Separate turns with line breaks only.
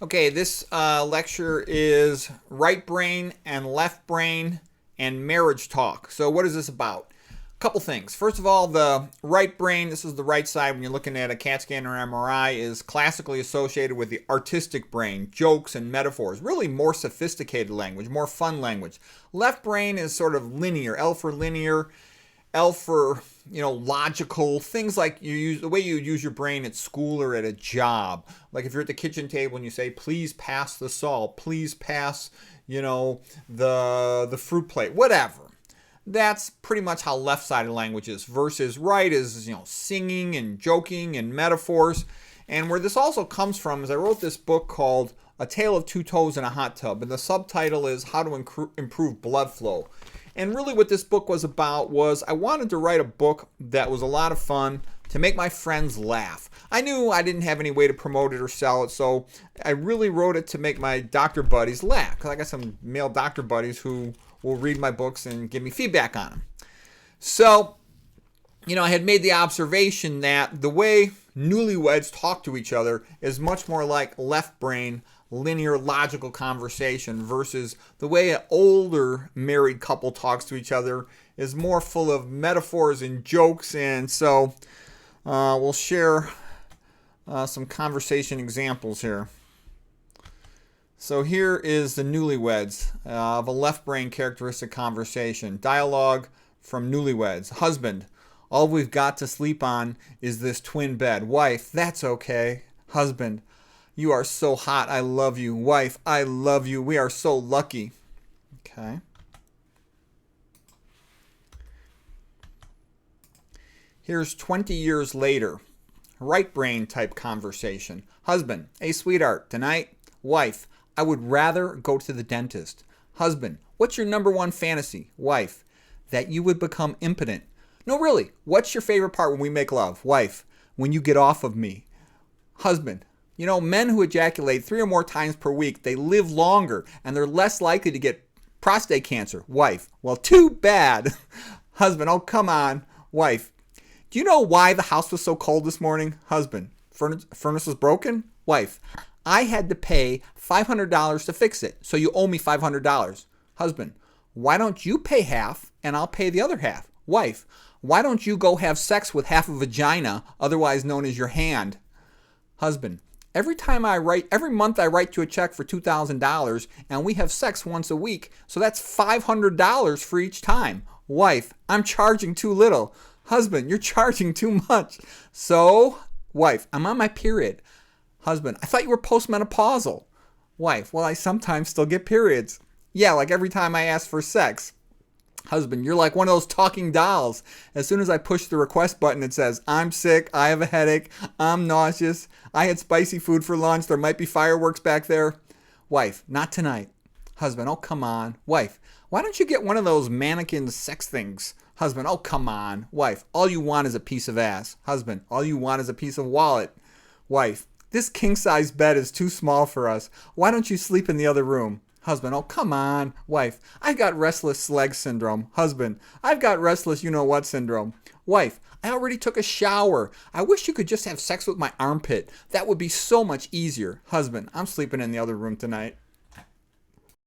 Okay, this lecture is right brain and left brain and marriage talk. So what is this about? A couple things. First of all, the right brain, this is the right side when you're looking at a CAT scan or MRI, is classically associated with the artistic brain, jokes and metaphors, really more sophisticated language, more fun language. Left brain is sort of linear, L for linear, L for, logical, things like you use the way you use your brain at school or at a job. Like if you're at the kitchen table and you say, please pass the salt, please pass, the fruit plate, whatever. That's pretty much how left-sided language is, versus right is, singing and joking and metaphors. And where this also comes from is I wrote this book called A Tale of Two Toes in a Hot Tub, and the subtitle is How to Improve Blood Flow. And really what this book was about was I wanted to write a book that was a lot of fun to make my friends laugh. I knew I didn't have any way to promote it or sell it, so I really wrote it to make my doctor buddies laugh, because I got some male doctor buddies who will read my books and give me feedback on them. So, I had made the observation that the way newlyweds talk to each other is much more like left brain, linear, logical conversation versus the way an older married couple talks to each other is more full of metaphors and jokes. And so we'll share some conversation examples here. So here is the newlyweds of a left brain characteristic conversation. Dialogue from newlyweds. Husband, all we've got to sleep on is this twin bed. Wife, that's okay. Husband, you are so hot. I love you. Wife, I love you. We are so lucky. Okay. Here's 20 years later. Right brain type conversation. Husband, hey sweetheart, tonight? Wife, I would rather go to the dentist. Husband, what's your number one fantasy? Wife, that you would become impotent. No, really, what's your favorite part when we make love? Wife, when you get off of me. Husband, men who ejaculate 3 or more times per week, they live longer and they're less likely to get prostate cancer. Wife, well, too bad. Husband, oh, come on. Wife, do you know why the house was so cold this morning? Husband, furnace was broken? Wife, I had to pay $500 to fix it, so you owe me $500. Husband, why don't you pay half and I'll pay the other half? Wife, why don't you go have sex with half a vagina, otherwise known as your hand? Husband, every month I write you a check for $2,000 and we have sex once a week, so that's $500 for each time. Wife, I'm charging too little. Husband, you're charging too much. So, wife, I'm on my period. Husband, I thought you were postmenopausal. Wife, well, I sometimes still get periods. Yeah, like every time I ask for sex. Husband, you're like one of those talking dolls. As soon as I push the request button, it says, I'm sick, I have a headache, I'm nauseous, I had spicy food for lunch, there might be fireworks back there. Wife, not tonight. Husband, oh, come on. Wife, why don't you get one of those mannequin sex things? Husband, oh, come on. Wife, all you want is a piece of ass. Husband, all you want is a piece of wallet. Wife, this king-size bed is too small for us. Why don't you sleep in the other room? Husband, oh, come on. Wife, I've got restless leg syndrome. Husband, I've got restless you-know-what syndrome. Wife, I already took a shower. I wish you could just have sex with my armpit. That would be so much easier. Husband, I'm sleeping in the other room tonight.